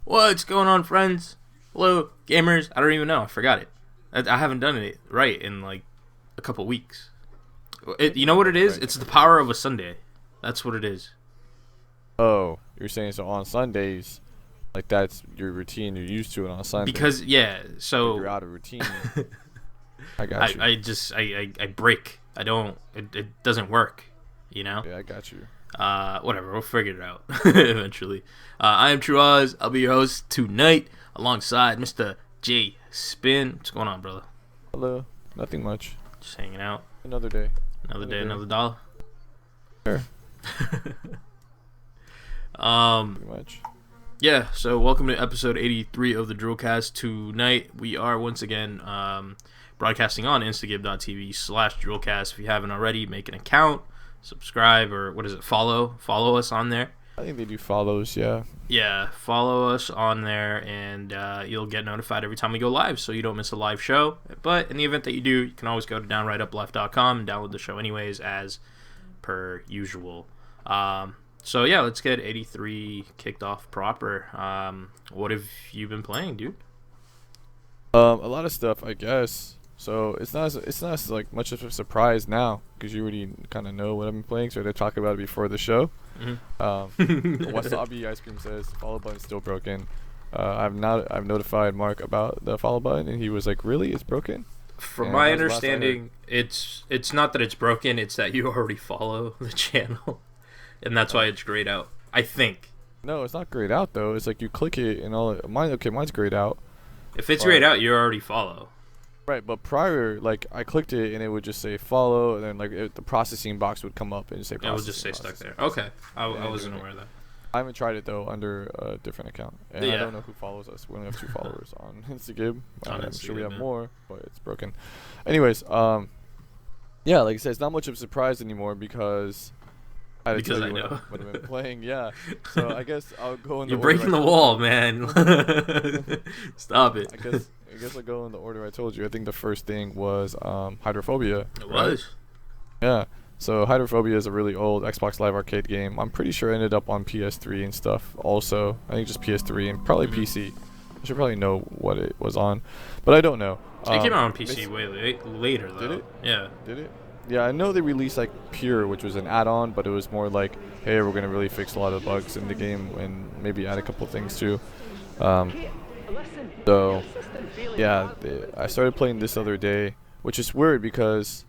What's going on, friends? Hello, gamers. I don't even know. I forgot it. I haven't done it right in like a couple weeks. You know what it is? It's the power of a Sunday. That's what it is. Oh, you're saying so on Sundays, like that's your routine you're used to it on Sunday. Because yeah, so you're out of routine. I got you. I break. I don't. It doesn't work. You know. Yeah, I got you. Whatever. We'll figure it out eventually. I am True Oz. I'll be your host tonight, alongside Mr. J Spin. What's going on, brother? Hello. Nothing much. Just hanging out. Another day. Another day, another dollar. Sure. Pretty much. Yeah, so welcome to episode 83 of the DRULcast. Tonight we are once again broadcasting on instagib.tv/DRULcast. If you haven't already, make an account, subscribe, or what is it, follow us on there. I think they do follows, yeah. Yeah, follow us on there, and you'll get notified every time we go live, so you don't miss a live show. But in the event that you do, you can always go to downrightupLeft.com and download the show anyways, as per usual. So yeah, let's get 83 kicked off proper. What have you been playing, dude? A lot of stuff, I guess. So it's not like much of a surprise now because you already kind of know what I've been playing. So I talk about it before the show. Wasabi ice cream says follow button's still broken. I've notified Mark about the follow button, and he was like, "Really, it's broken?" From my understanding, it's not that it's broken; it's that you already follow the channel, and that's why it's grayed out. I think. No, it's not grayed out though. It's like you click it and all. Mine's grayed out. If it's grayed out, you already follow. Right, but prior, like I clicked it and it would just say follow, and then like the processing box would come up and just say. It would just say stuck there. Okay, I wasn't aware of that. I haven't tried it though under a different account, and yeah. I don't know who follows us. We only have 2 followers on Instagib. I'm sure we have more, but it's broken. Anyways, yeah, like I said, it's not much of a surprise anymore because I know what I've been playing. Yeah, so I guess I'll go in. You're breaking the wall, man. Stop it. I guess I'll go in the order I told you. I think the first thing was Hydrophobia. It was. Yeah. So Hydrophobia is a really old Xbox Live Arcade game. I'm pretty sure it ended up on PS3 and stuff also. I think just PS3 and probably PC. I should probably know what it was on, but I don't know. It came out on PC way later though. Did it? Yeah. Did it? Yeah, I know they released like Pure, which was an add-on, but it was more like, hey, we're gonna really fix a lot of bugs in the game and maybe add a couple things too. So yeah, I started playing this other day, which is weird because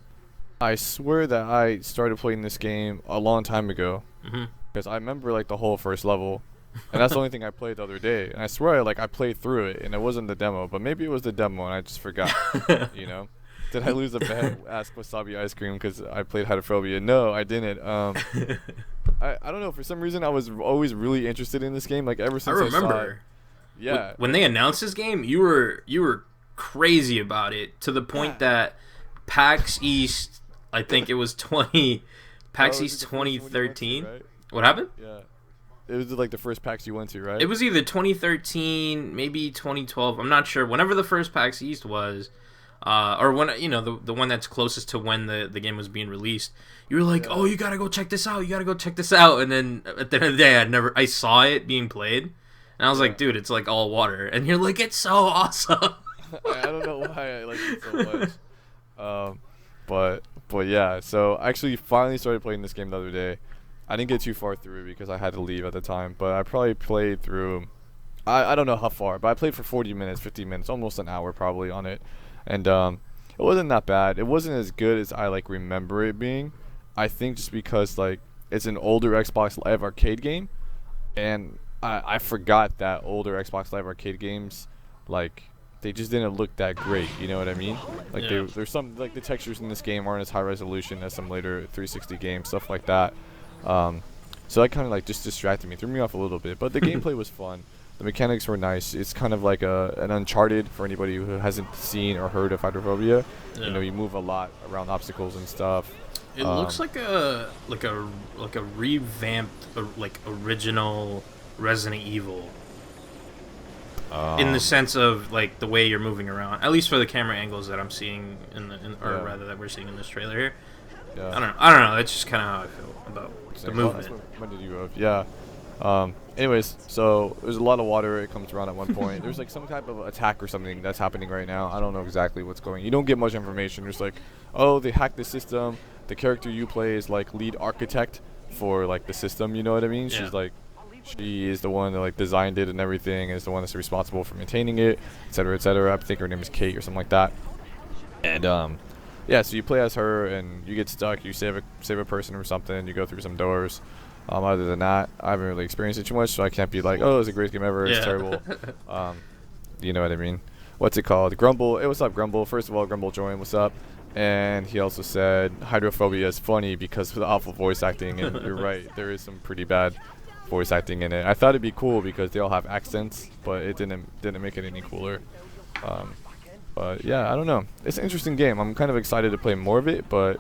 I swear that I started playing this game a long time ago. Because I remember like the whole first level, and that's the only thing I played the other day. And I swear I played through it, and it wasn't the demo, but maybe it was the demo and I just forgot. You know? Did I lose a bet? Ask Wasabi Ice Cream because I played Hydrophobia. No, I didn't. I don't know. For some reason, I was always really interested in this game. Like ever since I saw it. Yeah. When they announced this game, you were crazy about it to the point that PAX East, I think it was PAX East 2013. Right? What happened? Yeah. It was like the first PAX you went to, right? It was either 2013, maybe 2012. I'm not sure. Whenever the first PAX East was. Or when the one that's closest to when the game was being released, you were like, "Oh, you gotta go check this out! You gotta go check this out!" And then at the end of the day, I saw it being played, and I was like, "Dude, it's like all water." And you're like, "It's so awesome!" I don't know why I like it so much. But yeah. So I actually finally started playing this game the other day. I didn't get too far through because I had to leave at the time, but I probably played through. I don't know how far, but I played for 40 minutes, 50 minutes, almost an hour probably on it. And it wasn't that bad. It wasn't as good as I like remember it being. I think just because like it's an older Xbox Live Arcade game, and I forgot that older Xbox Live Arcade games, like they just didn't look that great. You know what I mean? Like there's some like the textures in this game aren't as high resolution as some later 360 games, stuff like that. So that kind of like just distracted me, threw me off a little bit. But the gameplay was fun. The mechanics were nice. It's kind of like an Uncharted for anybody who hasn't seen or heard of Hydrophobia. Yeah. You know, you move a lot around obstacles and stuff. It looks like a revamped, like original Resident Evil. In the sense of like the way you're moving around, at least for the camera angles that I'm seeing rather that we're seeing in this trailer here. Yeah. I don't know. That's just kind of how I feel about the movement. When did you go? Yeah. Anyways, so there's a lot of water. It comes around at one point. There's like some type of attack or something that's happening right now. I don't know exactly what's going. You don't get much information. There's like, oh, they hacked the system. The character you play is like lead architect for like the system. You know what I mean? Yeah. She's like, she is the one that like designed it and everything. Is the one that's responsible for maintaining it, etc., etc. I think her name is Kate or something like that. And yeah, so you play as her and you get stuck. You save a person or something. You go through some doors. Other than that, I haven't really experienced it too much, so I can't be like, oh, it's the greatest game ever. It's terrible. You know what I mean? What's it called? Grumble. Hey, what's up, Grumble? First of all, Grumble joined. What's up? And he also said Hydrophobia is funny because of the awful voice acting. And you're right, there is some pretty bad voice acting in it. I thought it'd be cool because they all have accents, but it didn't make it any cooler. But yeah, I don't know. It's an interesting game. I'm kind of excited to play more of it, but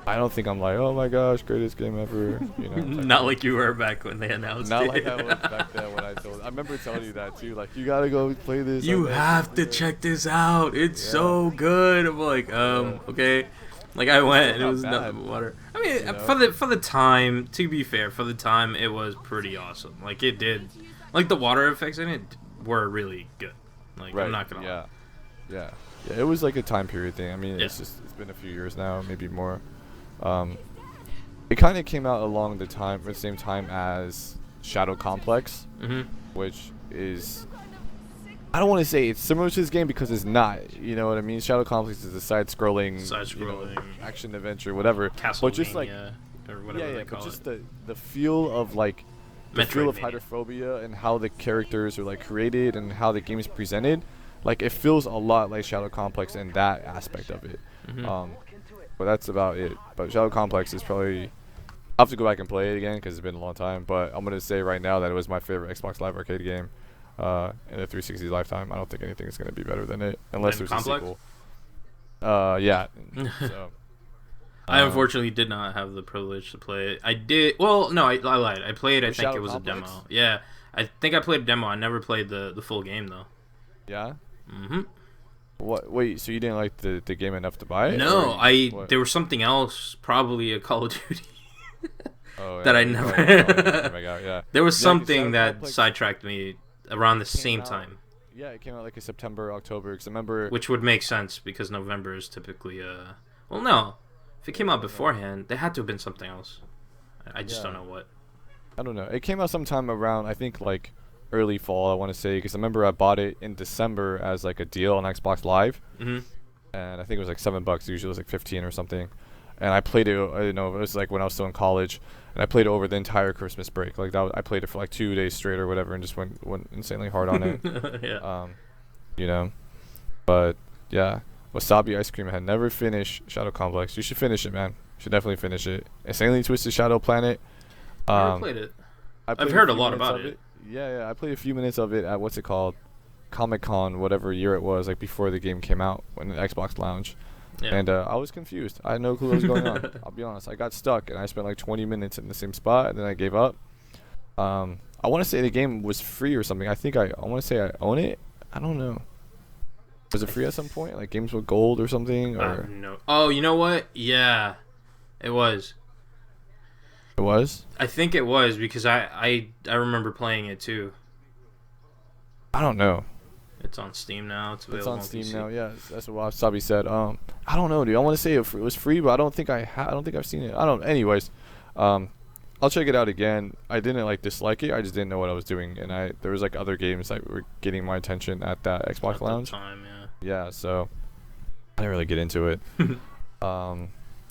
I don't think I'm like, oh my gosh, greatest game ever. You know, not like you were back when they announced not it. like I was back then when I told. I remember telling you that too. Like, you gotta go play this. You have to check this out. It's so good. I'm like, okay. Like I went and it was nothing but water. I mean, you know? for the time, to be fair, for the time it was pretty awesome. Like it did, like the water effects in it were really good. Like I'm not gonna lie. Yeah. It was like a time period thing. I mean, it's been a few years now, maybe more. It kind of came out along the same time as Shadow Complex, which is, I don't want to say it's similar to this game because it's not. You know what I mean? Shadow Complex is a side-scrolling action adventure, whatever. Castlevania, but just like, or whatever they call but just it. the feel of like the feel of Metroidvania. Hydrophobia and how the characters are like created and how the game is presented. Like, it feels a lot like Shadow Complex in that aspect of it. But that's about it. But Shadow Complex is probably, I'll have to go back and play it again because it's been a long time. But I'm gonna say right now that it was my favorite Xbox Live Arcade game in the 360 lifetime. I don't think anything is gonna be better than it unless there's Complex? a sequel. Yeah. So, I unfortunately did not have the privilege to play it. I did. Well, no, I lied. I played. I think Shadow it was Complex? a demo. Yeah, I think I played a demo. I never played the full game though. Yeah. Mm-hmm. What? Wait. So you didn't like the game enough to buy it? No, there was something else, probably a Call of Duty. Oh, that yeah, I never. oh my God, yeah. There was Yeah, 'cause something Shadow that Complex sidetracked me around the same out- time, Yeah, it came out like in September, October. Because I remember. which would make sense because November is typically Well, no, if it came out beforehand, there had to have been something else. I just don't know what. I don't know. It came out sometime around, I think, like early fall, I want to say, because I remember I bought it in December as like a deal on Xbox Live, and I think it was like $7. Usually it was like 15 or something. And I played it. You know, it was like when I was still in college, and I played it over the entire Christmas break. Like I played it for like 2 days straight or whatever, and just went insanely hard on it. Yeah. You know, but yeah, Wasabi Ice Cream had never finished Shadow Complex. You should finish it, man. You should definitely finish it. Insanely Twisted Shadow Planet. I never played it. I've heard a lot about it. Yeah, I played a few minutes of it at what's it called, Comic-Con, whatever year it was, like before the game came out, when the Xbox Lounge. Yeah. And I was confused. I had no clue what was going on. I'll be honest. I got stuck, and I spent like 20 minutes in the same spot, and then I gave up. I want to say the game was free or something. I want to say I own it. I don't know. Was it free at some point? Like Games with Gold or something? Or no. Oh, you know what? Yeah, it was. It was? I think it was because I remember playing it too. I don't know. It's on Steam now. It's available on Steam PC. now. Yeah, that's what Wasabi said. I don't know, dude. I want to say it was free, but I don't think I've seen it. I don't. Anyways, I'll check it out again. I didn't like dislike it. I just didn't know what I was doing, and there was like other games that were getting my attention at that Xbox At Lounge. the time, yeah. Yeah, so I didn't really get into it. What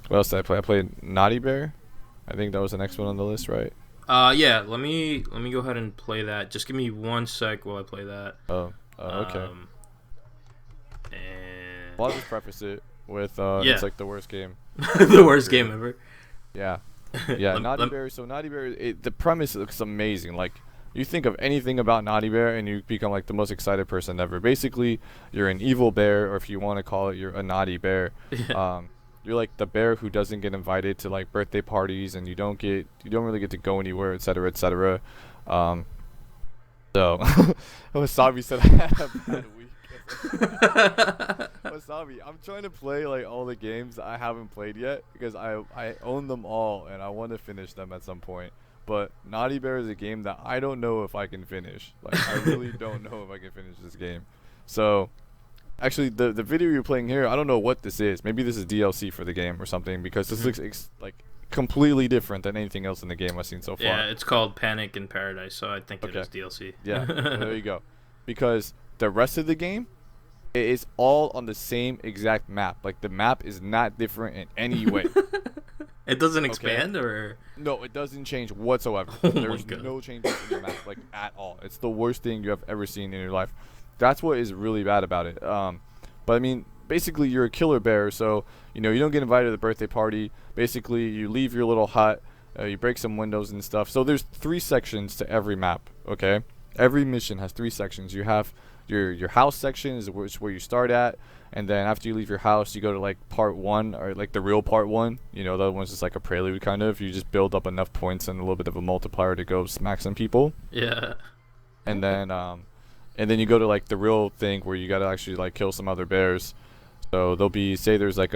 else did I play? I played Naughty Bear. I think that was the next one on the list, right? Yeah. Let me go ahead and play that. Just give me 1 sec while I play that. Okay. And Well, I'll just preface it with it's like the worst game. the worst game ever. Yeah. Yeah, Naughty Bear. So Naughty Bear, the premise looks amazing. Like, you think of anything about Naughty Bear and you become like the most excited person ever. Basically, you're an evil bear, or if you want to call it, you're a naughty bear. Yeah. You're like the bear who doesn't get invited to like birthday parties, and you don't really get to go anywhere, etc., etc. So Wasabi said I had a bad week. Wasabi, I'm trying to play like all the games I haven't played yet because I own them all and I want to finish them at some point. but Naughty Bear is a game that I don't know if I can finish. Like, I really don't know if I can finish this game. So, actually, the video you're playing here, I don't know what this is. Maybe this is DLC for the game or something, because this looks like completely different than anything else in the game I've seen so far. Yeah, it's called Panic in Paradise, so I think it is DLC. Yeah, well, there you go. Because the rest of the game is all on the same exact map. Like, the map is not different in any way. It doesn't expand, or? No, it doesn't change whatsoever. Oh There's no changes in the map, like, at all. It's the worst thing you have ever seen in your life. That's what is really bad about it. But I mean, basically, you're a killer bear, so you don't get invited to the birthday party. Basically, you leave your little hut, you break some windows and stuff. So there's 3 sections to every map. Okay, every mission has 3 sections. You have your house section is where you start at, and then after you leave your house, you go to like part 1, or like the real part 1. The other one's just like a prelude kind of. You just build up enough points and a little bit of a multiplier to go smack some people. Yeah. And then you go to like the real thing where you gotta actually like kill some other bears. So there'll be, say there's like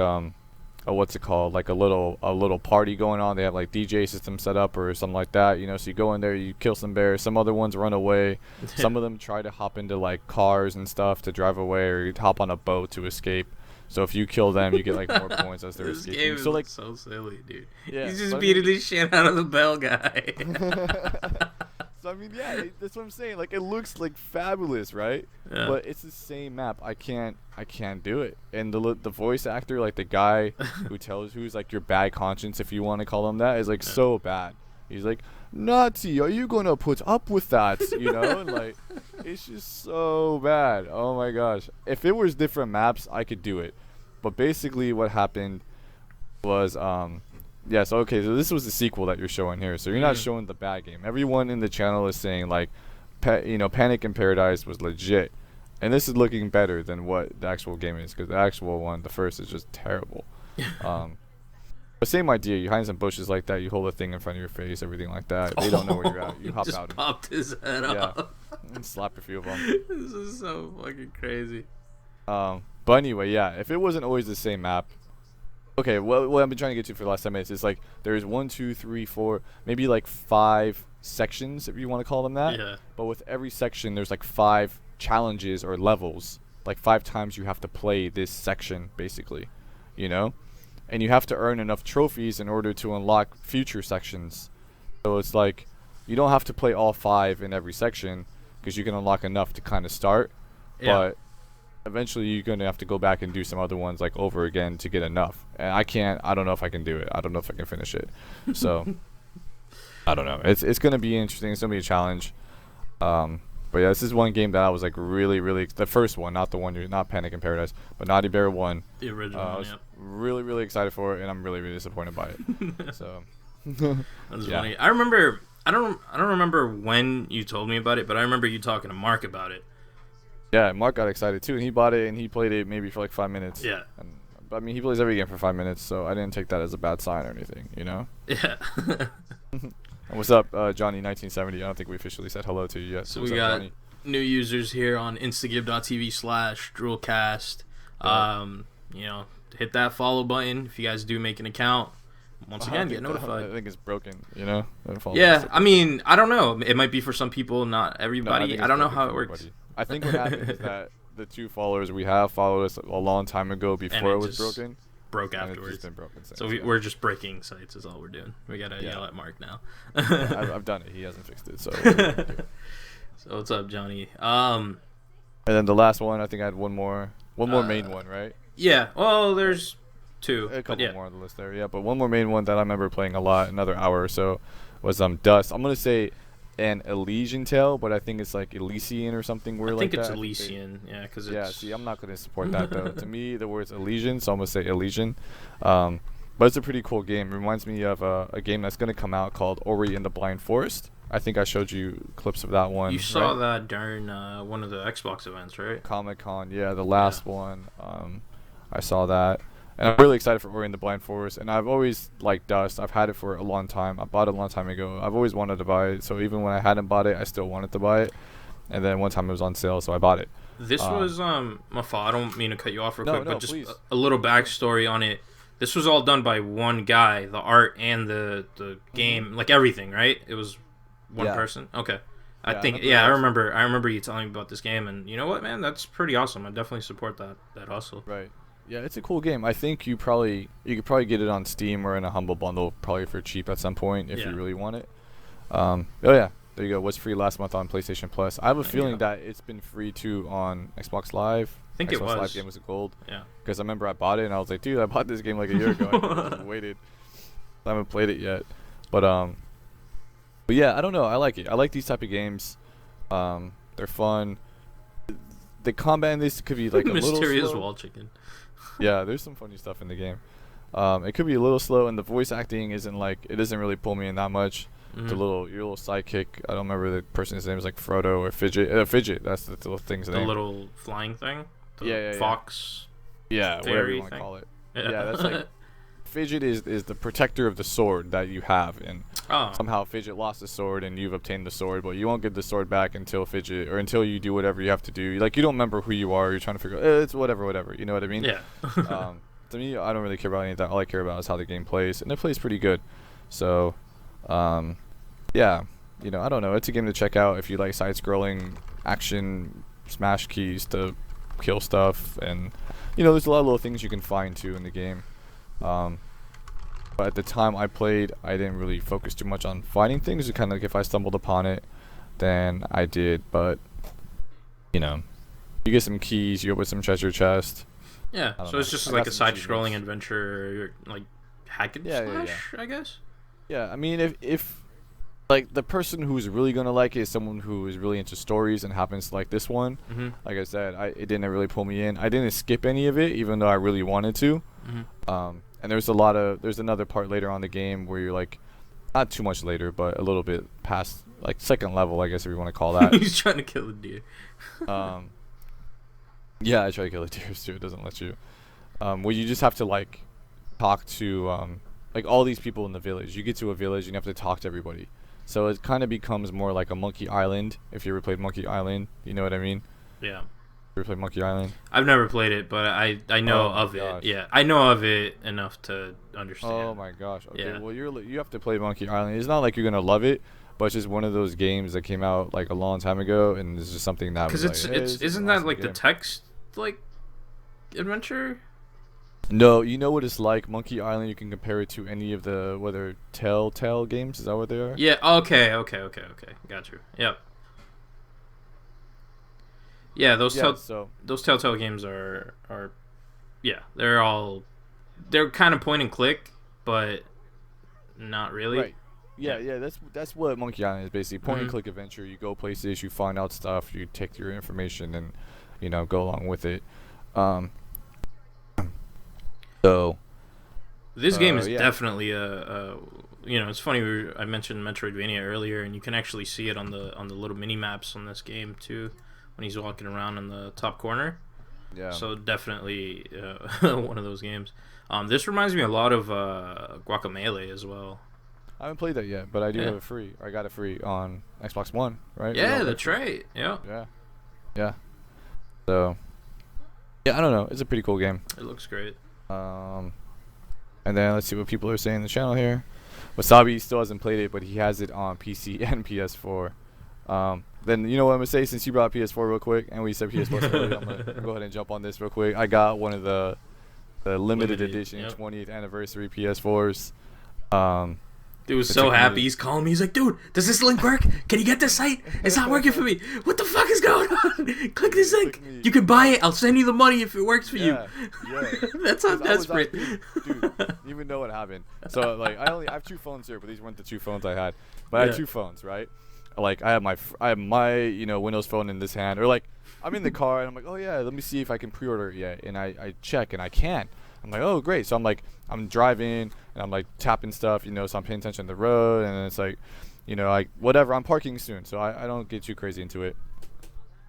what's it called, like a little party going on. They have like DJ system set up or something like that. So you go in there, you kill some bears. Some other ones run away. Some of them try to hop into like cars and stuff to drive away, or you hop on a boat to escape. So if you kill them, you get like more points as they're this escaping. Game is so like so silly, dude. Yeah, He's just beating the shit out of the bell guy. So I mean, yeah, that's what I'm saying. Like, it looks like fabulous, right? Yeah. But it's the same map. I can't do it. And the voice actor, like the guy who's like your bad conscience, if you want to call him that, is like so bad. He's like, Nazi, are you gonna put up with that? And like, it's just so bad. Oh my gosh. If it was different maps, I could do it. But basically, what happened was yeah, so okay, so this was the sequel that you're showing here. So you're not showing the bad game. Everyone in the channel is saying like, Panic in Paradise was legit, and this is looking better than what the actual game is, because the actual one, the first, is just terrible. But same idea. You hide in some bushes like that. You hold a thing in front of your face, everything like that. They don't know where you're at. You hop just out. Popped his head up. And slap a few of them. This is so fucking crazy. But anyway, yeah. If it wasn't always the same map. Okay, well, what I've been trying to get to for the last 10 minutes is like there's 1, 2, 3, 4, maybe like 5 sections, if you want to call them that. Yeah. But with every section, there's like 5 challenges or levels. Like 5 times you have to play this section, basically. And you have to earn enough trophies in order to unlock future sections. So it's like you don't have to play all 5 in every section, because you can unlock enough to kind of start. Yeah. But eventually you're going to have to go back and do some other ones like over again to get enough. And I don't know if I can do it. I don't know if I can finish it. So I don't know. It's going to be interesting. It's going to be a challenge. But yeah, this is one game that I was like really, the first one, not the one not Panic in Paradise, but Naughty Bear 1. The original I was really, really excited for it, and I'm really, really disappointed by it. So that's funny. I remember, I don't remember when you told me about it, but I remember you talking to Mark about it. Yeah, Mark got excited too, and he bought it, and he played it maybe for like 5 minutes. Yeah. But I mean, he plays every game for 5 minutes, so I didn't take that as a bad sign or anything, Yeah. And what's up, Johnny1970? I don't think we officially said hello to you yet. So we got Johnny? New users here on instagib.tv/DRULcast. Hit that follow button if you guys do make an account. Once again, get notified. I think it's broken, Yeah, I mean, I don't know. It might be for some people, not everybody. No, I don't know how it works. I think what happened is that the 2 followers we have followed us a long time ago before it was broken. Broke afterwards. It's been broken since, so we're just breaking sites is all we're doing. We gotta yell at Mark now. I've done it. He hasn't fixed it. So. So what's up, Johnny? And then the last one, I think I had one more main one, right? Yeah. Well, there's 2. A couple more on the list there. Yeah, but one more main one that I remember playing a lot, another hour or so, was Dust. I'm gonna say an Elysian Tale, but I think it's like Elysian or something weird like that. I think it's Elysian, yeah, because it's... Yeah, see, I'm not going to support that, though. To me, the word's Elysian, so I'm going to say Elysian. But it's a pretty cool game. It reminds me of a game that's going to come out called Ori and the Blind Forest. I think I showed you clips of that one. You saw that during one of the Xbox events, right? Comic-Con, yeah, the last one. I saw that. And I'm really excited for Ori and the Blind Forest. And I've always liked Dust. I've had it for a long time. I bought it a long time ago. I've always wanted to buy it. So even when I hadn't bought it, I still wanted to buy it. And then one time it was on sale, so I bought it. This was, my fault. I don't mean to cut you off real quick, but just please. a little backstory on it. This was all done by one guy, the art and the game, like everything, right? It was one person. Okay. I remember you telling me about this game, and you know what, man? That's pretty awesome. I definitely support that hustle. Right. Yeah, it's a cool game. I think you could probably get it on Steam or in a Humble Bundle, probably for cheap at some point if you really want it. Oh yeah, there you go. Was free last month on PlayStation Plus. I have a feeling that it's been free too on Xbox Live. I think it was. Xbox Live game was gold. Yeah. Because I remember I bought it and I was like, dude, I bought this game like a year ago. I just waited. I haven't played it yet, but yeah, I don't know. I like it. I like these type of games. They're fun. The combat in this could be like a little mysterious slow. wall chicken. Yeah, there's some funny stuff in the game. It could be a little slow, and the voice acting isn't like, it doesn't really pull me in that much. Mm-hmm. Your little sidekick, I don't remember the person's name, is like Frodo or Fidget. Fidget, that's the little thing's name. The little flying thing. Yeah. Fox. Yeah, whatever you want to call it. Yeah, that's like Fidget is the protector of the sword that you have, and somehow Fidget lost the sword and you've obtained the sword, but you won't get the sword back until until you do whatever you have to do. Like, you don't remember who you are. You're trying to figure out, it's whatever. You know what I mean? Yeah. To me, I don't really care about any of that. All I care about is how the game plays, and it plays pretty good. So, yeah, I don't know. It's a game to check out if you like side-scrolling action, smash keys to kill stuff, and there's a lot of little things you can find too in the game. But at the time I played, I didn't really focus too much on finding things. It kind of like, if I stumbled upon it, then I did. But you get some keys, you open some treasure chest. Yeah, so it's just like a side-scrolling adventure, like hack and slash, I guess. Yeah, I mean, if like the person who's really gonna like it is someone who is really into stories and happens to like this one. Mm-hmm. Like I said, it didn't really pull me in. I didn't skip any of it, even though I really wanted to. Mm-hmm. And there's another part later on the game where you're like, not too much later, but a little bit past like second level, I guess, if you want to call that. He's trying to kill a deer. Yeah, I try to kill a deer too. It doesn't let you. Where you just have to like talk to like all these people in the village. You get to a village and you have to talk to everybody. So it kind of becomes more like a Monkey Island. If you ever played Monkey Island, you know what I mean? Yeah. You ever played Monkey Island? I've never played it, but I know of gosh. it. Yeah, I know of it enough to understand. Oh my gosh. Okay. Yeah. Well, you have to play Monkey Island. It's not like you're gonna love it, but it's just one of those games that came out like a long time ago, and it's just something that was because it's isn't that like game. The text like adventure? No, you know what it's like. Monkey Island, you can compare it to any of the whether Telltale games. Is that what they are? Yeah. Okay. Got you. Yep. Yeah, those Telltale games are yeah, they're kind of point and click, but not really. Right. Yeah, that's what Monkey Island is basically. Point and click adventure. You go places, you find out stuff, you take your information and go along with it. So this game is definitely it's funny I mentioned Metroidvania earlier, and you can actually see it on the little mini maps on this game too when he's walking around in the top corner. Yeah. So definitely one of those games. This reminds me a lot of Guacamelee as well. I haven't played that yet, but I do have it free. I got it free on Xbox One, right? Yeah, that's right. Yeah. Yeah. So yeah, I don't know. It's a pretty cool game. It looks great. And then let's see what people are saying in the channel here. Wasabi still hasn't played it, but he has it on PC and PS4. Then you know what I'm gonna say, since you brought PS4 real quick, and we said PS4 earlier, I'm gonna go ahead and jump on this real quick. I got one of the limited edition 20th anniversary PS4s. Dude was so happy. He's calling me. He's like, dude, does this link work? Can you get this site? It's not working for me. What the fuck is going on? Click this link. You can buy it. I'll send you the money if it works for you. Yeah. That's how desperate. Dude, you even know what happened. So like, I have 2 phones here, but these weren't the 2 phones I had. But I had 2 phones, right? Like I have my Windows phone in this hand, or like I'm in the car and I'm like, oh yeah, let me see if I can pre-order it yet, and I check and I can. I'm like, oh great. So I'm driving and I'm like tapping stuff, so I'm paying attention to the road, and it's like, whatever, I'm parking soon, so I don't get too crazy into it.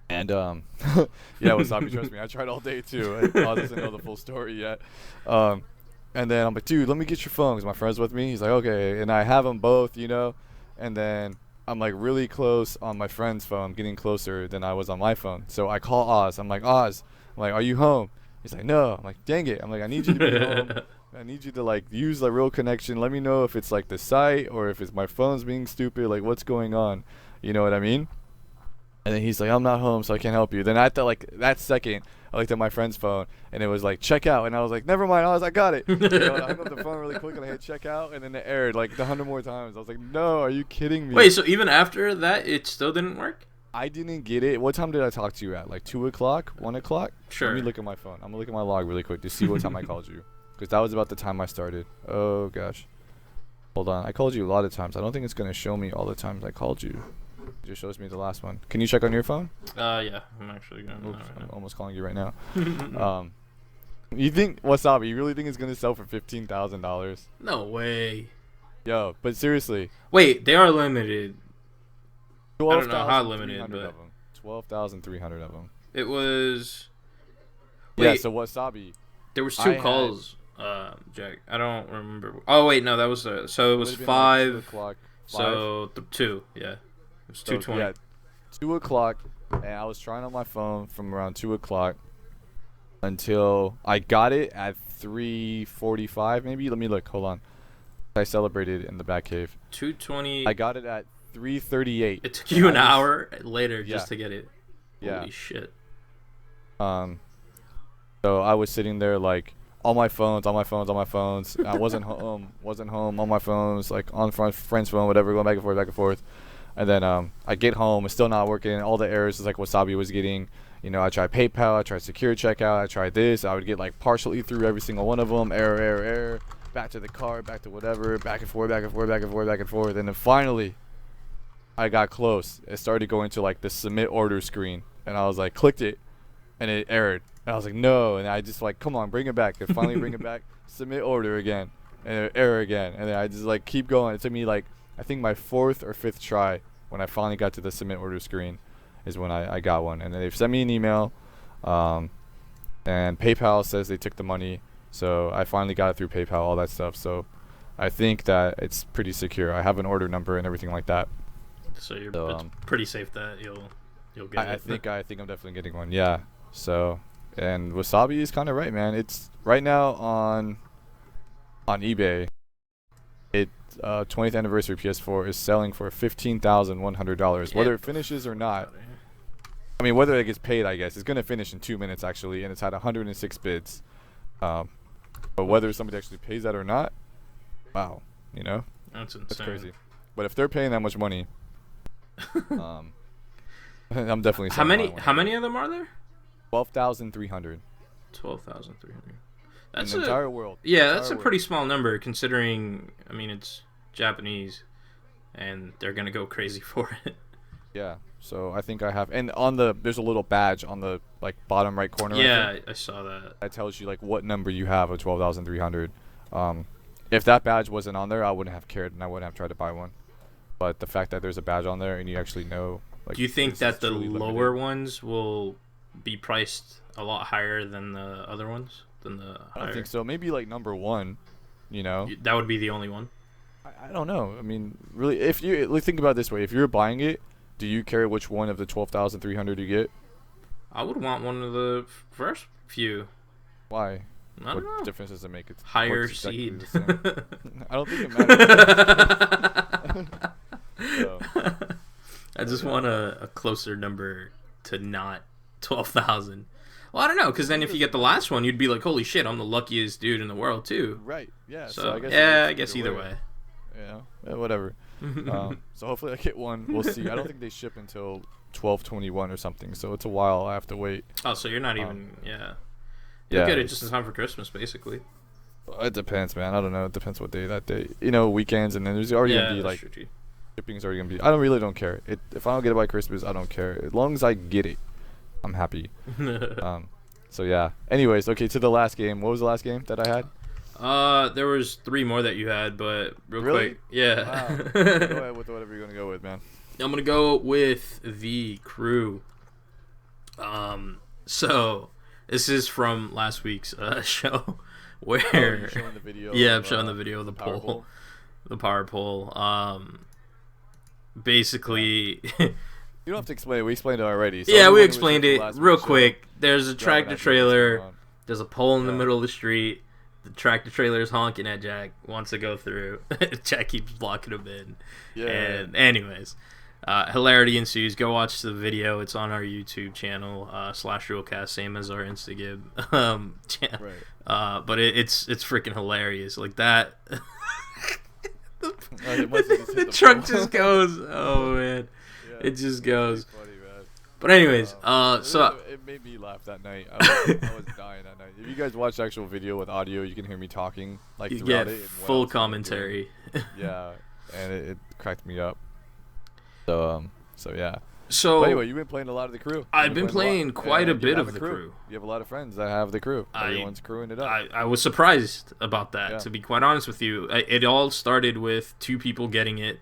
And Wasabi, trust me, I tried all day too. I doesn't know the full story yet. And then I'm like, dude, let me get your phone, because my friend's with me. He's like, okay, and I have them both, and then I'm like really close on my friend's phone, getting closer than I was on my phone. So I call Oz. I'm like, Oz, are you home? He's like, no. I'm like, dang it. I'm like, I need you to be home I need you to like use the real connection. Let me know if it's like the site or if it's my phone's being stupid. Like what's going on? You know what I mean? And then he's like, I'm not home, so I can't help you. Then at that second, I looked at my friend's phone, and it was like, check out. And I was like, never mind. I got it. You know, I hung up the phone really quick, and I hit check out, and then it aired like 100 more times. I was like, no, are you kidding me? Wait, so even after that, it still didn't work? I didn't get it. What time did I talk to you at? Like 2 o'clock? 1 o'clock? Sure. Let me look at my phone. I'm going to look at my log really quick to see what time I called you. Because that was about the time I started. Oh, gosh. Hold on. I called you a lot of times. I don't think it's going to show me all the times I called you. It just shows me the last one. Can you check on your phone? Yeah. I'm actually going to. Oops, I'm almost calling you right now. You think, Wasabi, you really think it's going to sell for $15,000? No way. Yo, but seriously. Wait, they are limited. I don't know how 12,300 limited, but of them. 12,300 of them. it was. Yeah, Wait, so Wasabi. there was two calls, Jack. I don't remember. Oh wait, no, that was so it was Would've been like 5. 2 o'clock. So 2, yeah. It was So, 2:20. yeah, 2 o'clock, and I was trying on my phone from around 2 o'clock until I got it at 3:45 maybe. Let me look. Hold on. I celebrated in the back cave. 2:20. I got it at 3:38. It took you an hour later just Yeah. to get it. Yeah. Holy shit. So I was sitting there like on my phones. I wasn't home on my phones, like on friend's phone, whatever, going back and forth. And then I get home, it's still not working. All the errors is like Wasabi was getting. You know, I tried PayPal, I tried secure checkout, I tried this. I would get like partially through every single one of them. Error. Back to the card, back to whatever, back and forth. And then finally, I got close. It started going to like the submit order screen, and I was like, clicked it, and it errored. And I was like, no. And I just like, come on, bring it back. And finally bring it back, submit order again, and error again. And then I just like keep going. It took me like, I think my 4th or 5th try when I finally got to the submit order screen is when I got one. And then they've sent me an email, and PayPal says they took the money. So I finally got it through PayPal, all that stuff. So I think that it's pretty secure. I have an order number and everything like that. So it's pretty safe that you'll get I it. think I'm definitely getting one. Yeah. So, and Wasabi is kind of right, man. It's right now on eBay. It 20th anniversary PS4 is selling for $15,100. Whether it finishes or not. I mean, whether it gets paid, I guess it's gonna finish in 2 minutes actually, and it's had 106 bids. But whether somebody actually pays that or not, wow, you know, That's insane. that's crazy. But if they're paying that much money, I'm definitely. How many of them are there? 12,300. 12,300. In That's the entire world. Yeah, that's a pretty small number considering. I mean, it's Japanese, and they're gonna go crazy for it. Yeah. So I think I have, and there's a little badge on the like bottom right corner. Yeah, I saw that. That tells you like what number you have of 12,300. If that badge wasn't on there, I wouldn't have cared and I wouldn't have tried to buy one. But the fact that there's a badge on there and you actually know, like, do you think that the lower limited. ones will be priced a lot higher than the other ones? I don't think so. Maybe like number 1, you know. That would be the only one. I don't know. I mean, really, if you think about it this way, if you're buying it, do you care which one of the 12,300 you get? I would want one of the first few. Why? I don't know. What difference does it make? It's Higher exactly seed. the same. I don't think it matters. So, I just want a closer number to not 12,000. Well, I don't know, because then if you get the last one, you'd be like, holy shit, I'm the luckiest dude in the world, too. right. Yeah. So, I guess either way. Yeah. Whatever. So hopefully I get one. We'll see. I don't think they ship until 12/21 or something. So it's a while. I have to wait. Oh, so you're not even. You'll get it just in time for Christmas, basically. It depends, man. I don't know. It depends what day that day. You know, weekends, and then there's already gonna be that's like true, too. shipping's already gonna be. I don't care. If I don't get it by Christmas, I don't care. As long as I get it, I'm happy. So yeah. Anyways, okay, to the last game. What was the last game that I had? There was 3 more that you had, but real Really? quick, yeah. Wow. Go ahead with whatever you're gonna go with, man. I'm gonna go with The Crew. So this is from last week's show, where you're showing the video. yeah, I'm of, showing the video of the power poll, the power poll. Basically, You don't have to explain it. We explained it already. So yeah, everyone we who was explained here it for last real week's show, quick. There's a yeah, tractor that's what's trailer. going on. There's a pole in the Yeah. middle of the street. The tractor trailer is honking at Jack. Wants to go through. Jack keeps blocking him in. Yeah. And anyways, hilarity ensues. Go watch the video. It's on our YouTube channel /DRULcast, same as our Instagib. Right. But it's freaking hilarious. Like that. The truck just goes. Oh man, Yeah, it just goes. Funny, man. But anyways, so it made me laugh that night. I was dying that night. If you guys watch the actual video with audio, you can hear me talking like you throughout get it. And what I full was kinda commentary. doing. Yeah, and it cracked me up. So yeah. So But anyway, you've been playing a lot of the crew. I've been playing quite a bit have of the crew. crew. You have a lot of friends that have the crew. Everyone's crewing it up. I was surprised about that, Yeah. to be quite honest with you. It all started with 2 people getting it,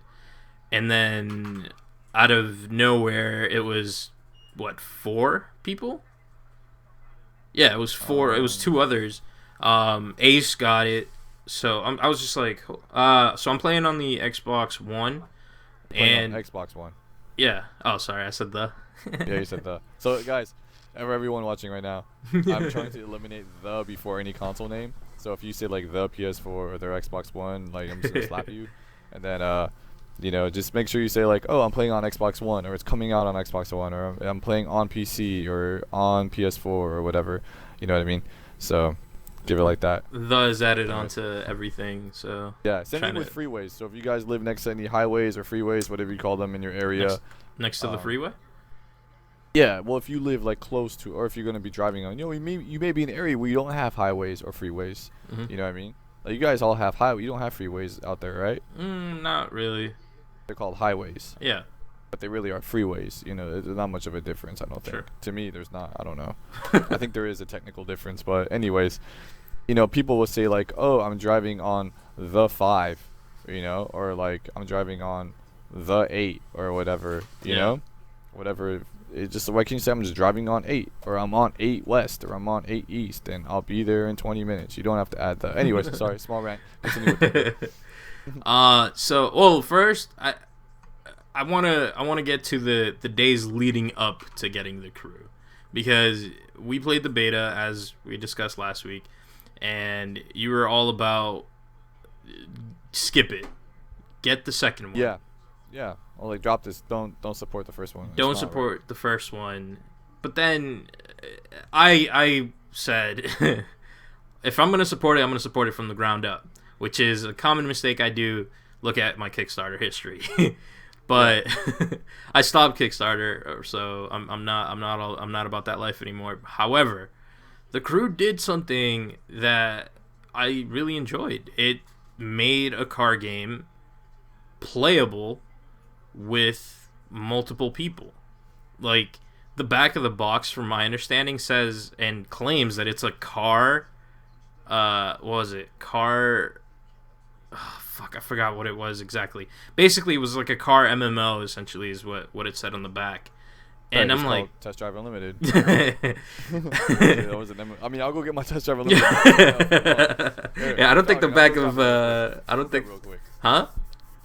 and then out of nowhere, it was, 4 people? Yeah, it was 4. It was 2 others. Ace got it, so I was just like, so I'm playing on the Xbox One, and on Xbox One. yeah. Oh, sorry, I said the. Yeah, you said the. So guys, everyone watching right now, I'm trying to eliminate the before any console name. So if you say like the PS4 or their Xbox One, like I'm just gonna slap you, and then just make sure you say like, oh, I'm playing on Xbox One, or it's coming out on Xbox One, or I'm playing on PC or on PS4 or whatever. You know what I mean? So give it like that. The is added onto everything, so Yeah, same thing with freeways. So if you guys live next to any highways or freeways, whatever you call them in your area, next to the freeway. yeah, well, if you live like close to, or if you're gonna be driving on, you may be in an area where you don't have highways or freeways. Mm-hmm. You know what I mean? Like you guys all have highway. You don't have freeways out there, right? Not really. They're called highways. Yeah. But they really are freeways. You know, there's not much of a difference. I don't think. Sure. To me, there's not. I don't know. I think there is a technical difference, but anyways, people will say like, "Oh, I'm driving on the 5," or like I'm driving on the 8 or whatever. You know, whatever. It's just, why can't you say I'm just driving on 8, or I'm on 8 West, or I'm on 8 East, and I'll be there in 20 minutes. You don't have to add the. Anyways, sorry, small rant. Continue with first I wanna get to the days leading up to getting the crew, because we played the beta as we discussed last week, and you were all about skip it, get the second one. Yeah. Well, like drop this. Don't support the first one. Don't support the first one. But then I said, if I'm gonna support it, I'm gonna support it from the ground up, which is a common mistake I do. Look at my Kickstarter history. But I stopped Kickstarter, so I'm not about that life anymore. However, the crew did something that I really enjoyed. It made a car game playable with multiple people. Like, the back of the box, from my understanding, says and claims that it's a car. What was it? I forgot what it was exactly. Basically, it was like a car MMO, essentially, is what it said on the back. And I'm like, Test Drive Unlimited. Yeah, I mean, I'll go get my Test Drive Unlimited. I don't think the back of I don't think. Real quick. Huh?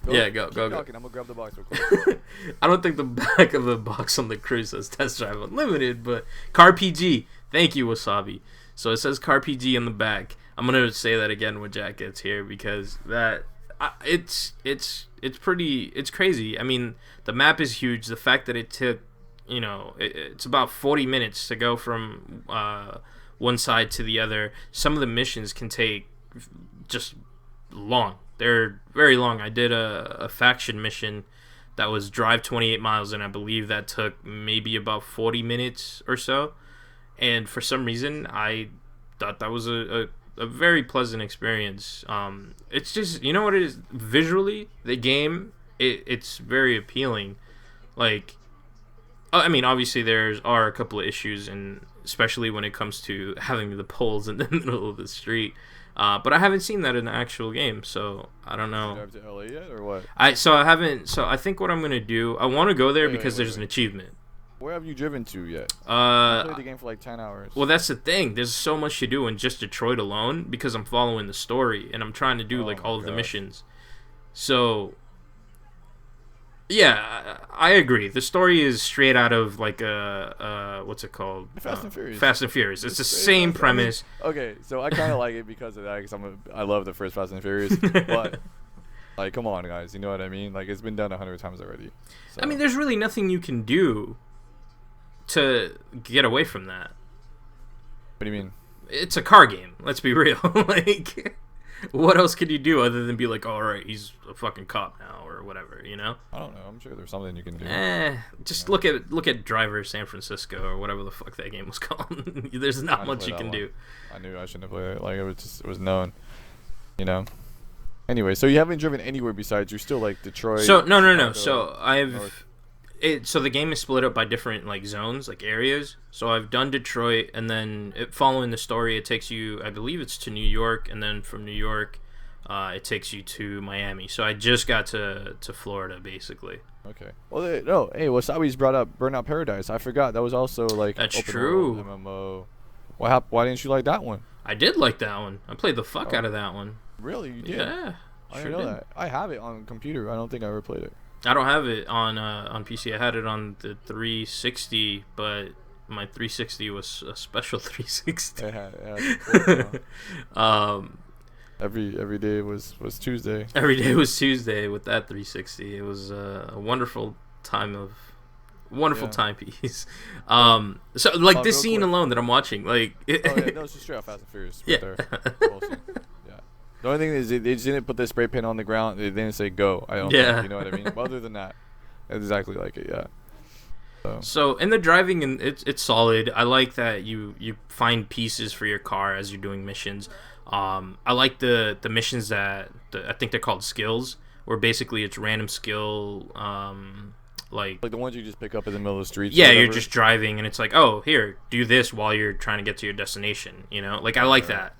Yeah, go. go. I'm gonna grab the box real quick. I don't think the back of the box on the crew says Test Drive Unlimited, but Car PG. Thank you, Wasabi. So it says Car PG on the back. I'm gonna say that again when Jack gets here, because it's crazy. I mean, the map is huge. The fact that it took, it's about 40 minutes to go from one side to the other. Some of the missions can take just long. They're very long. I did a faction mission that was drive 28 miles, and I believe that took maybe about 40 minutes or so. And for some reason, I thought that was a very pleasant experience. It's just, you know what it is? Visually, the game, it's very appealing. Like, I mean, obviously there are a couple of issues, and especially when it comes to having the poles in the middle of the street. But I haven't seen that in the actual game, so I don't know. Did you drive to LA yet, or what? I think what I'm gonna do, I want to go there because there's an achievement. Where have you driven to yet? I played the game for like 10 hours. Well, that's the thing. There's so much to do in just Detroit alone, because I'm following the story and I'm trying to do all of the missions. So Yeah, I agree. The story is straight out of like what's it called? Fast and Furious. Fast and Furious. It's the same premise. I mean, okay, so I kind of like it because of that. Because I love the first Fast and Furious, but like, come on, guys, you know what I mean? Like, it's been done 100 times already. So. I mean, there's really nothing you can do to get away from that. What do you mean? It's a car game. Let's be real. Like, what else could you do other than be like, oh, all right, he's a fucking cop now or whatever, you know? I don't know. I'm sure there's something you can do. Just look at Driver San Francisco or whatever the fuck that game was called. There's not much you can do. I knew I shouldn't have played it. Like, it was known, you know? Anyway, so you haven't driven anywhere besides, you're still like Detroit. So no. So so the game is split up by different like zones, like areas. So I've done Detroit, and then following the story, it takes you, I believe it's to New York, and then from New York, it takes you to Miami. So I just got to Florida, basically. Okay. Well, no. Hey, Wasabi's brought up Burnout Paradise. I forgot that was also like that's open true. world MMO. Why didn't you like that one? I did like that one. I played the fuck out of that one. Really? You did? Yeah. I didn't know that. I have it on computer. I don't think I ever played it. I don't have it on PC. I had it on the 360, but my 360 was a special 360. It had every day was Tuesday. Every day was Tuesday with that 360. It was a wonderful timepiece. So like this scene alone that I'm watching, like no, it's just straight out Fast and Furious. Right there. Yeah. The only thing is they just didn't put the spray paint on the ground. They didn't say go. I don't think, you know what I mean? But other than that, it's exactly like it, yeah. So in the driving, and it's solid. I like that you find pieces for your car as you're doing missions. I like the missions that I think they're called skills, where basically it's random skill, like the ones you just pick up in the middle of the street. Yeah, you're just driving, and it's like, oh, here, do this while you're trying to get to your destination. You know, like I like that.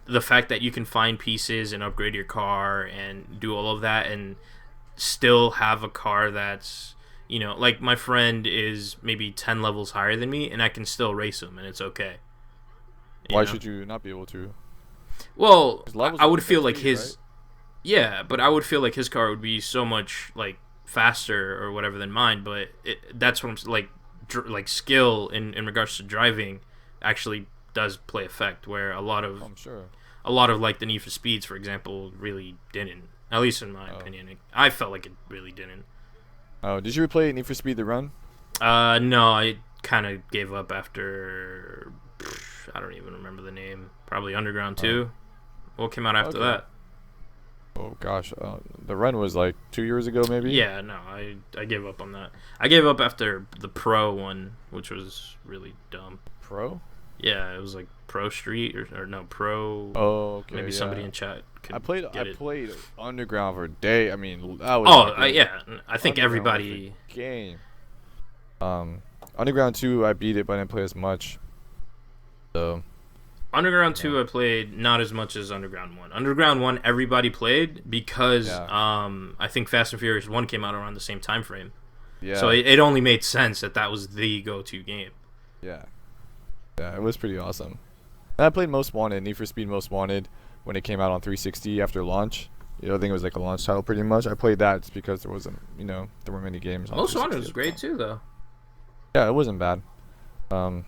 The fact that you can find pieces and upgrade your car and do all of that and still have a car that's, you know, like my friend is maybe 10 levels higher than me and I can still race him and it's okay. Why should you not be able to? Well, I would feel like his... Right? Yeah, but I would feel like his car would be so much, like, faster or whatever than mine, but that's what I'm... Like skill in regards to driving actually does play effect, where a lot of... I'm sure. A lot of, like, the Need for Speeds, for example, really didn't. At least in my opinion. I felt like it really didn't. Oh, did you replay Need for Speed The Run? No, I kind of gave up after... I don't even remember the name. Probably Underground 2. What came out after that? Oh, gosh. The Run was, like, 2 years ago, maybe? Yeah, no, I gave up on that. I gave up after the Pro one, which was really dumb. Pro? Yeah, it was like Pro Street or no Pro. Oh, okay. Maybe somebody in chat could. I played Underground for a day. I mean, that was. Yeah. I think everybody. Game. Underground 2, I beat it, but I didn't play as much. So. Underground 2, I played not as much as Underground 1. Underground 1, everybody played because I think Fast and Furious 1 came out around the same time frame. Yeah. So it only made sense that was the go-to game. Yeah. Yeah, it was pretty awesome. And I played Most Wanted, Need for Speed Most Wanted, when it came out on 360 after launch. You know, I think it was like a launch title pretty much. I played that just because there wasn't, there weren't many games on Most Wanted was great too, though. Yeah, it wasn't bad. But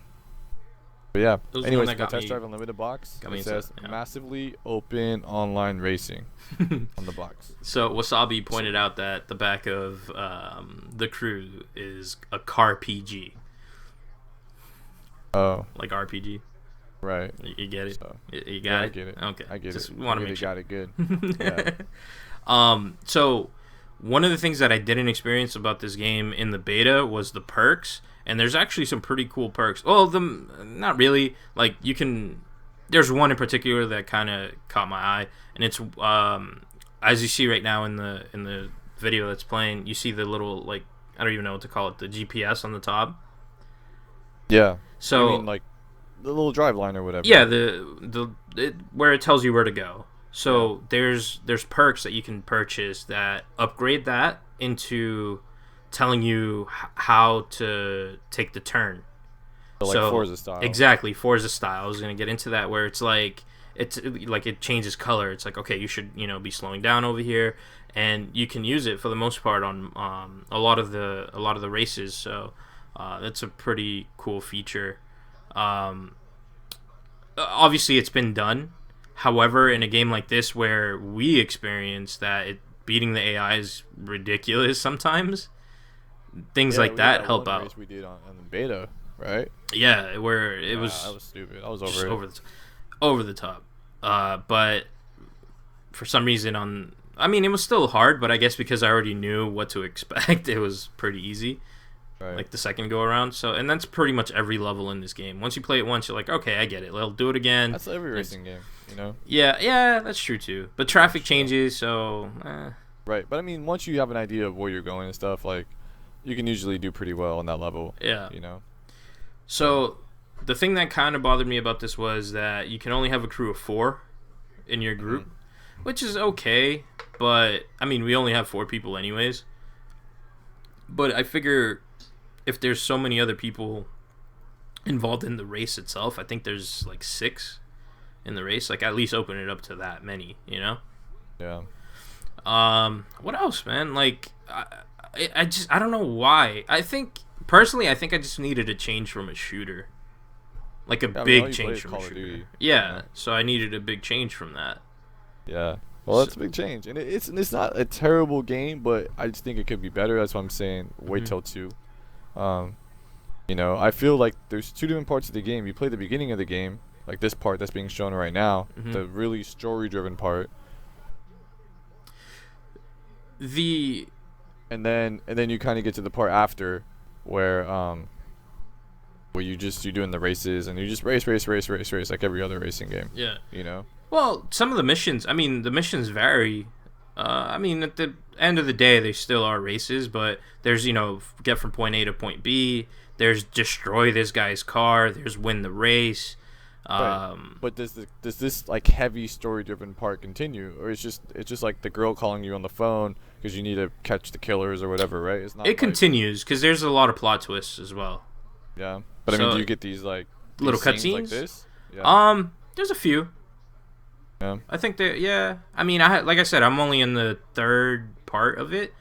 yeah. Anyways, my test drive Unlimited box. It says massively open online racing on the box. So Wasabi pointed out that the back of the Crew is a car PG. Oh. Like RPG. Right. You get it? So, you got it? I get it. Okay. I get Just it. want to make sure. Got it good. Yeah. So one of the things that I didn't experience about this game in the beta was the perks, and there's actually some pretty cool perks. Well, not really. Like there's one in particular that kind of caught my eye, and it's as you see right now in the video that's playing, you see the little, like, I don't even know what to call it, the GPS on the top. Yeah. So I mean, like the little drive line or whatever. Yeah, where it tells you where to go. So there's perks that you can purchase that upgrade that into telling you how to take the turn. So like Forza style. Exactly, Forza style. I was gonna get into that, where it's like it's like it changes color. It's like, okay, you should be slowing down over here, and you can use it for the most part on a lot of the races. So that's a pretty cool feature. Obviously, it's been done. However, in a game like this where we experience that beating the AI is ridiculous sometimes, things like that help out. Race we did on the beta, right? Yeah, where it was. That was stupid. I was over the top. But for some reason it was still hard, but I guess because I already knew what to expect, it was pretty easy. Right. Like the second go around. So, and that's pretty much every level in this game. Once you play it once, you're like, okay, I get it. I'll do it again. That's every racing game, Yeah, that's true too. But traffic changes, so. Right, but I mean, once you have an idea of where you're going and stuff, like, you can usually do pretty well on that level. Yeah. So, the thing that kind of bothered me about this was that you can only have a crew of 4 in your group, which is okay. But I mean, we only have 4 people anyways. But I figure, if there's so many other people involved in the race itself, I think there's like 6 in the race. Like, at least open it up to that many, Yeah. What else, man? Like, I don't know why. Personally, I think I just needed a change from a shooter. Like a big change from a shooter. Yeah, so I needed a big change from that. Yeah. Well, that's a big change. And it's not a terrible game, but I just think it could be better. That's why I'm saying wait till 2. I feel like there's 2 different parts of the game. You play the beginning of the game, like this part that's being shown right now, the really story-driven part. And then you kind of get to the part after where you're doing the races and you just race like every other racing game. Yeah. Well, some of the missions, the missions vary. At the end of the day, they still are races, but there's, get from point A to point B. There's destroy this guy's car. There's win the race. But does this like heavy story-driven part continue, or it's just like the girl calling you on the phone because you need to catch the killers or whatever, right? It's not. It continues because there's a lot of plot twists as well. Yeah, but do you get these like little cutscenes like this? Yeah. There's a few. Yeah. I think that like I said, I'm only in the 3rd part of it,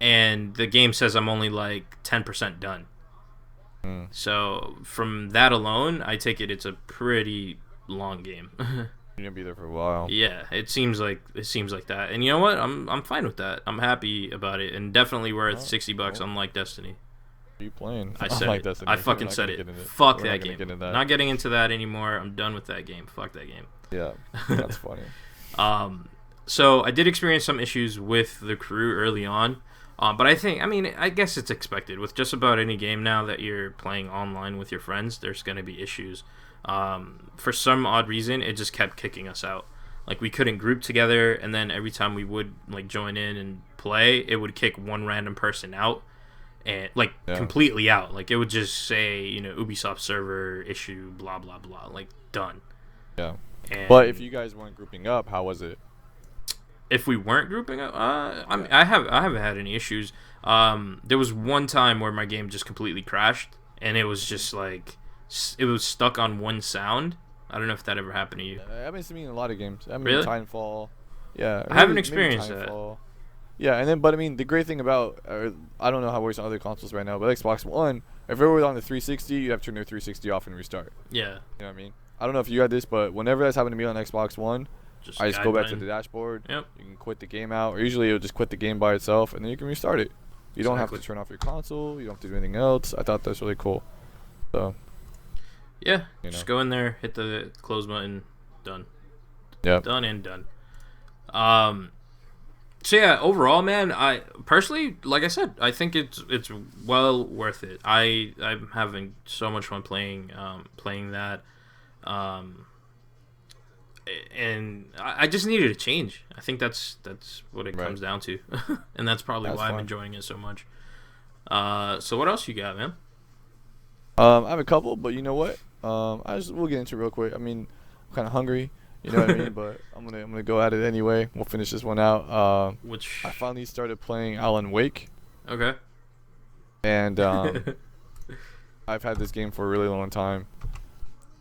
and the game says I'm only like 10% done. So from that alone, I take it's a pretty long game. You're gonna be there for a while. Yeah, it seems like that, and you know what? I'm fine with that. I'm happy about it, and definitely worth $60. Unlike Destiny. Are you playing? I said it. Destiny. I fucking said it. Fuck that game. Not getting into that anymore. I'm done with that game. Fuck that game. Yeah, that's funny. So I did experience some issues with the crew early on. But I guess it's expected. With just about any game now that you're playing online with your friends, there's going to be issues. For some odd reason, it just kept kicking us out. Like, we couldn't group together, and then every time we would, like, join in and play, it would kick one random person out, and, like, completely out. Like, it would just say, Ubisoft server issue, blah, blah, blah. Like, done. Yeah. But if you guys weren't grouping up, how was it? If we weren't grouping up, I haven't had any issues. There was one time where my game just completely crashed, and it was just like it was stuck on one sound. I don't know if that ever happened to you. I haven't seen a lot of games. Really? Titanfall. Yeah. I haven't experienced that. Yeah, and then but the great thing about I don't know how it works on other consoles right now, but Xbox One, if it were on the 360, you have to turn your 360 off and restart. Yeah. You know what I mean? I don't know if you had this, but whenever that's happened to me on Xbox One, I just go back to the dashboard. Yep. You can quit the game out, or usually it'll just quit the game by itself, and then you can restart it. You don't have to turn off your console. You don't have to do anything else. I thought that's really cool. So. Yeah. Just go in there, hit the close button, done. Yeah. Done and done. So yeah, overall, man, I personally, like I said, I think it's well worth it. I'm having so much fun playing that. And I just needed a change. I think that's what it comes down to, and that's probably why I'm enjoying it so much. So what else you got, man? I have a couple, but you know what? We'll get into it real quick. I mean, I'm kind of hungry, you know what I mean? But I'm gonna go at it anyway. We'll finish this one out. Which I finally started playing Alan Wake. Okay. And I've had this game for a really long time.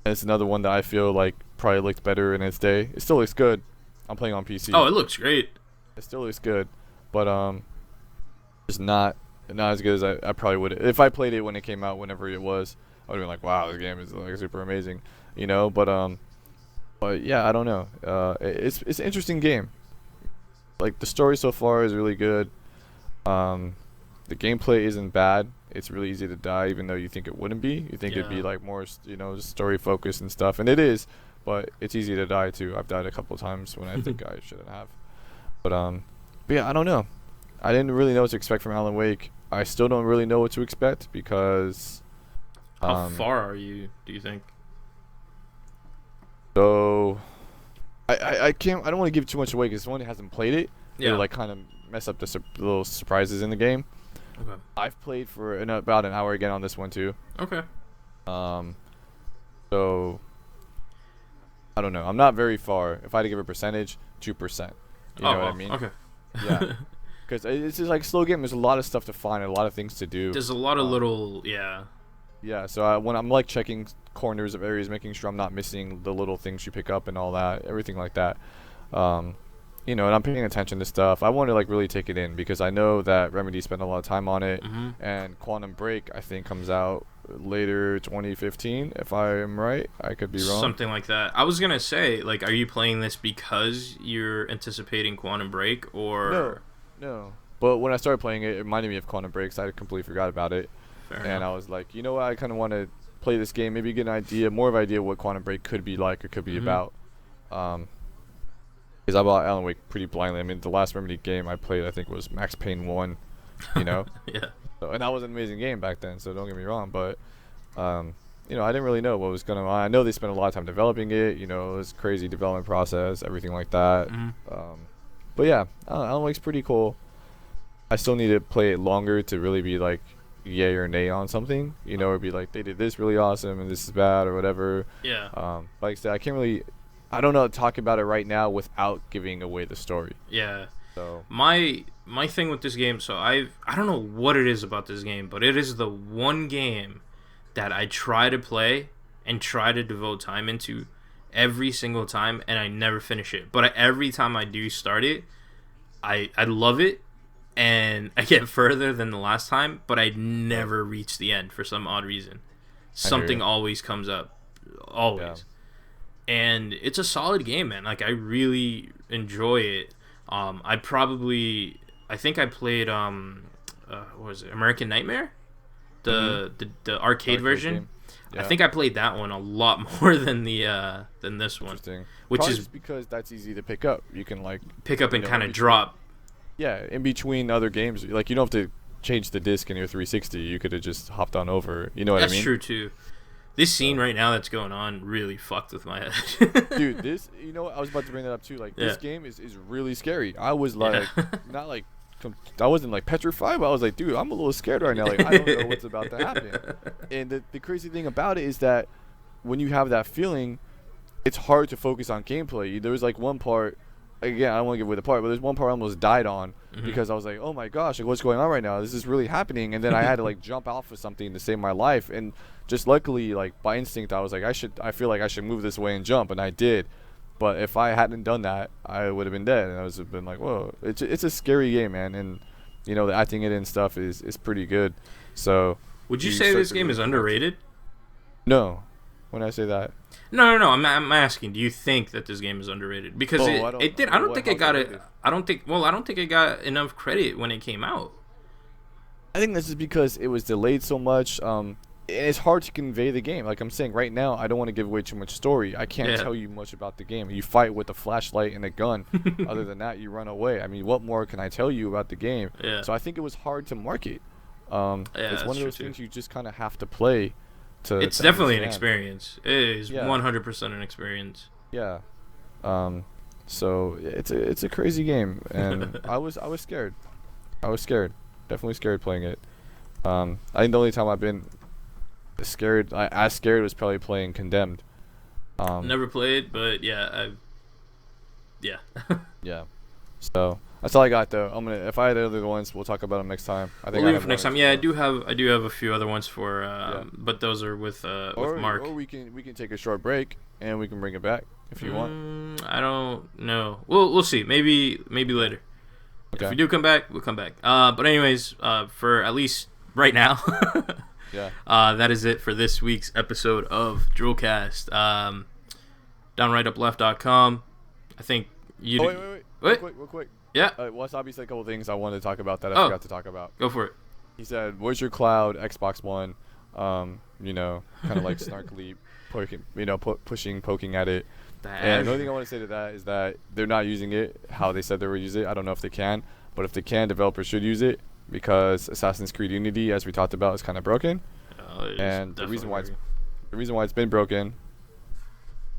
And it's another one that I feel like probably looked better in its day. It still looks good. I'm playing on PC. Oh, it looks great. It still looks good, but it's not as good as I probably would. If I played it when it came out, whenever it was, I would have been like, wow, this game is like super amazing, you know. But yeah, I don't know. It's an interesting game. Like, the story so far is really good. The gameplay isn't bad. It's really easy to die, even though you think it wouldn't be. You think it'd be like more, you know, just story focused and stuff, and it is. But it's easy to die too. I've died a couple of times when I think I shouldn't have. But yeah, I don't know. I didn't really know what to expect from Alan Wake. I still don't really know what to expect because. How far are you, do you think? So, I can't. I don't want to give too much away because someone hasn't played it. Yeah. It'll like kind of mess up the little surprises in the game. Okay. I've played for about an hour again on this one too. Okay. So I don't know. I'm not very far. If I had to give a percentage, 2%. You know what I mean? Okay. Yeah. Because it's just like a slow game. There's a lot of stuff to find and a lot of things to do. There's a lot of little, yeah. Yeah. So when I'm like checking corners of areas, making sure I'm not missing the little things you pick up and all that, everything like that. You know, and I'm paying attention to stuff. I want to like really take it in because I know that Remedy spent a lot of time on it, and Quantum Break I think comes out later 2015 if I'm right. I could be wrong. Something like that. I was gonna say, like, are you playing this because you're anticipating Quantum Break, or no? But when I started playing it, it reminded me of Quantum Break, so I completely forgot about it. Fair and enough. I was like, you know what? I kind of want to play this game, maybe get an idea, more of an idea what Quantum Break could be like or could be about. Because I bought Alan Wake pretty blindly. I mean, the last Remedy game I played, I think, was Max Payne 1, you know? Yeah. So, and that was an amazing game back then, so don't get me wrong. But, you know, I didn't really know what was going on. I know they spent a lot of time developing it. You know, it was a crazy development process, everything like that. But, yeah, Alan Wake's pretty cool. I still need to play it longer to really be, like, yay or nay on something. You know, or be like, they did this really awesome and this is bad or whatever. Yeah. Like I said, I can't really... I don't know how to talk about it right now without giving away the story. Yeah. So my thing with this game, so I don't know what it is about this game, but it is the one game that I try to play and try to devote time into every single time, and I never finish it. But every time I do start it, I love it, and I get further than the last time, but I never reach the end for some odd reason. Something always comes up. Always. Yeah. And it's a solid game, man. Like, I really enjoy it. I think I played what was it, American Nightmare, the arcade version. Yeah. I think I played that one a lot more than this one. Interesting. Which Probably is just because that's easy to pick up. You can like pick up and kind of drop. Yeah, in between other games, like you don't have to change the disc in your 360. You could have just hopped on over. You know what I mean? That's true too. This scene right now that's going on really fucked with my head. Dude, this, you know what, I was about to bring that up too. Like, this game is really scary. I was like, not like, I wasn't like petrified, but I was like, dude, I'm a little scared right now. Like, I don't know what's about to happen. And the crazy thing about it is that when you have that feeling, it's hard to focus on gameplay. There was like one part, again, I don't want to give away the part, but there's one part I almost died on because I was like, oh my gosh, like, what's going on right now? This is really happening. And then I had to like jump out for something to save my life. And just luckily, like by instinct, I was like, I feel like I should move this way and jump, and I did. But if I hadn't done that, I would have been dead, and I would have been like, whoa. It's a scary game, man, and you know the acting it and stuff is pretty good. So would you say this game is underrated? No, when I say that. No. I'm asking. Do you think that this game is underrated? Because it did. I don't think it got it. I don't think it got enough credit when it came out. I think this is because it was delayed so much. It's hard to convey the game. Like I'm saying right now, I don't want to give away too much story. I can't tell you much about the game. You fight with a flashlight and a gun. Other than that, you run away. I mean, what more can I tell you about the game? Yeah. So I think it was hard to market. It's one of those things you just kind of have to play. It's definitely an experience. It is 100% an experience. Yeah. So it's a crazy game, and I was scared. I was scared. Definitely scared playing it. I think the only time I've been scared was probably playing Condemned. Never played, but yeah. Yeah. So That's all I got though. If I had other ones, we'll talk about them next time. I think We'll I leave it have for next one or time. two Yeah, more. I do have a few other ones for but those are with Mark. Or we can take a short break and we can bring it back if you want. I don't know. We'll see. Maybe later. Okay. If we do come back, we'll come back. But anyways, for at least right now, Yeah. that is it for this week's episode of DRULcast. DownrightUpleft.com. I think you. Wait. Real quick. Yeah. Wasabi said a couple things I wanted to talk about that I forgot to talk about. Go for it. He said, "Where's your cloud Xbox One?" Kind of like snarkily, poking at it. And the only thing I want to say to that is that they're not using it how they said they would use it. I don't know if they can, but if they can, developers should use it because Assassin's Creed Unity, as we talked about, is kind of broken. And the reason why it's been broken.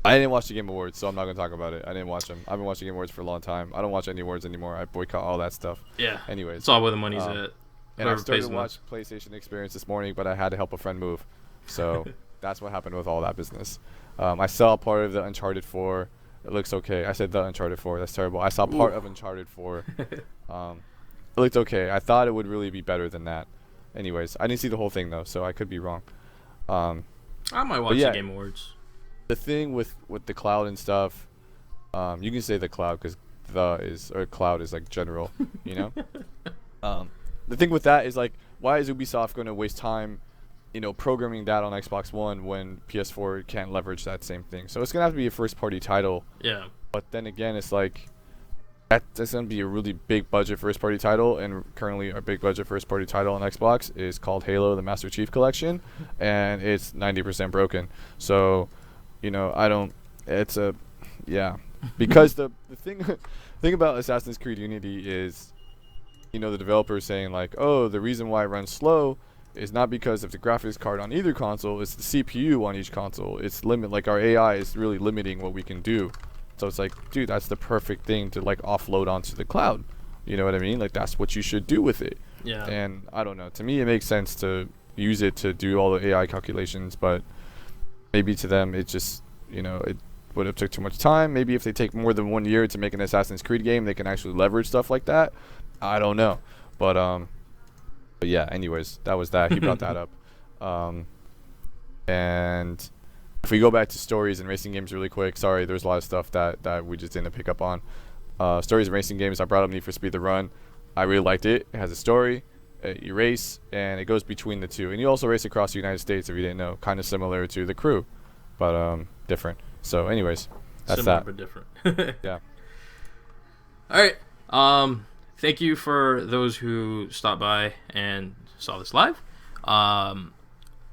I didn't watch the Game Awards, so I'm not gonna talk about it. I didn't watch them. I've been watching Game Awards for a long time. I don't watch any awards anymore. I boycott all that stuff. Yeah. Anyways, it's all where the money's at. And I started to watch PlayStation Experience this morning, but I had to help a friend move. So that's what happened with all that business. I saw part of the Uncharted 4. It looks okay. I said the Uncharted 4. That's terrible. I saw part of Uncharted 4. It looked okay. I thought it would really be better than that. Anyways, I didn't see the whole thing, though, so I could be wrong. I might watch the Game Awards. The thing with the cloud and stuff, you can say the cloud because cloud is like general, you know? The thing with that is like, why is Ubisoft going to waste time, programming that on Xbox One when PS4 can't leverage that same thing? So it's going to have to be a first-party title. Yeah. But then again, it's like, that's going to be a really big budget first-party title, and currently our big budget first-party title on Xbox is called Halo, the Master Chief Collection, and it's 90% broken. So, because the thing about Assassin's Creed Unity is, the developers saying like, oh, the reason why it runs slow is not because of the graphics card on either console, it's the CPU on each console. It's our AI is really limiting what we can do. So it's like, dude, that's the perfect thing to like offload onto the cloud. You know what I mean? Like that's what you should do with it. Yeah. And I don't know. To me, it makes sense to use it to do all the AI calculations, but maybe to them it just, it would have took too much time. Maybe if they take more than 1 year to make an Assassin's Creed game, they can actually leverage stuff like that. I don't know. But yeah, anyways, that was that. He brought that up. And if we go back to stories and racing games really quick, sorry, there's a lot of stuff that we just didn't pick up on. Stories and racing games, I brought up Need for Speed The Run. I really liked it. It has a story. You race, and it goes between the two. And you also race across the United States, if you didn't know. Kind of similar to The Crew, but different. So anyways, that's similar that. But different. Yeah. All right. Thank you for those who stopped by and saw this live.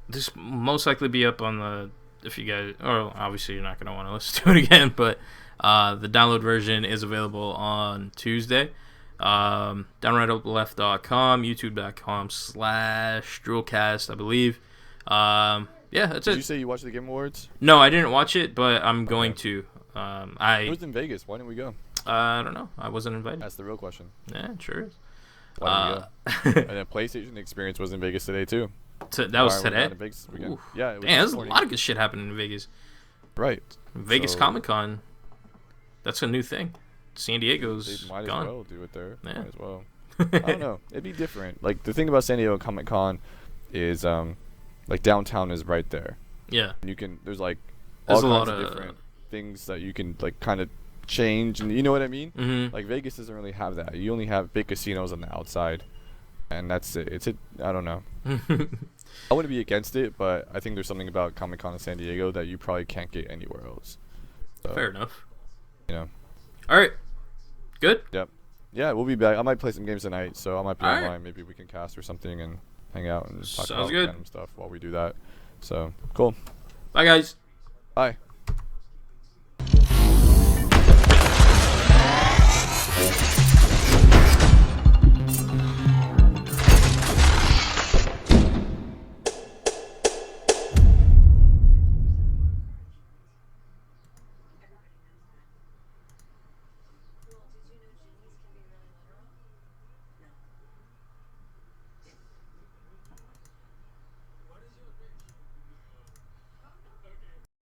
This most likely be up on the, if you guys, or obviously you're not going to want to listen to it again, but the download version is available on Tuesday. DownrightUpleft.com, YouTube.com/DRULcast, I believe. Yeah, that's it. Did you say you watched the Game Awards? No, I didn't watch it, but I'm going to. It was in Vegas. Why didn't we go? I don't know. I wasn't invited. That's the real question. Yeah, it sure is. Why didn't we go? And then PlayStation Experience was in Vegas today too. That was today? Yeah. It was there's a lot of good shit happening in Vegas. Right. Vegas Comic Con. That's a new thing. San Diego's they might gone. as well do it there. Yeah. Might as well. I don't know. It'd be different. Like the thing about San Diego Comic Con is like downtown is right there. Yeah. And you can there's like there's all a kinds lot of different things that you can like kind of change, and you know what I mean? Mm-hmm. Like Vegas doesn't really have that. You only have big casinos on the outside, and that's it. I don't know. I wouldn't be against it, but I think there's something about Comic Con in San Diego that you probably can't get anywhere else. So, fair enough. All right. Good. Yep. Yeah, we'll be back. I might play some games tonight, so I might be all online. right. Maybe we can cast or something and hang out and talk Sounds about good. random stuff while we do that. So cool. Bye, guys. Bye.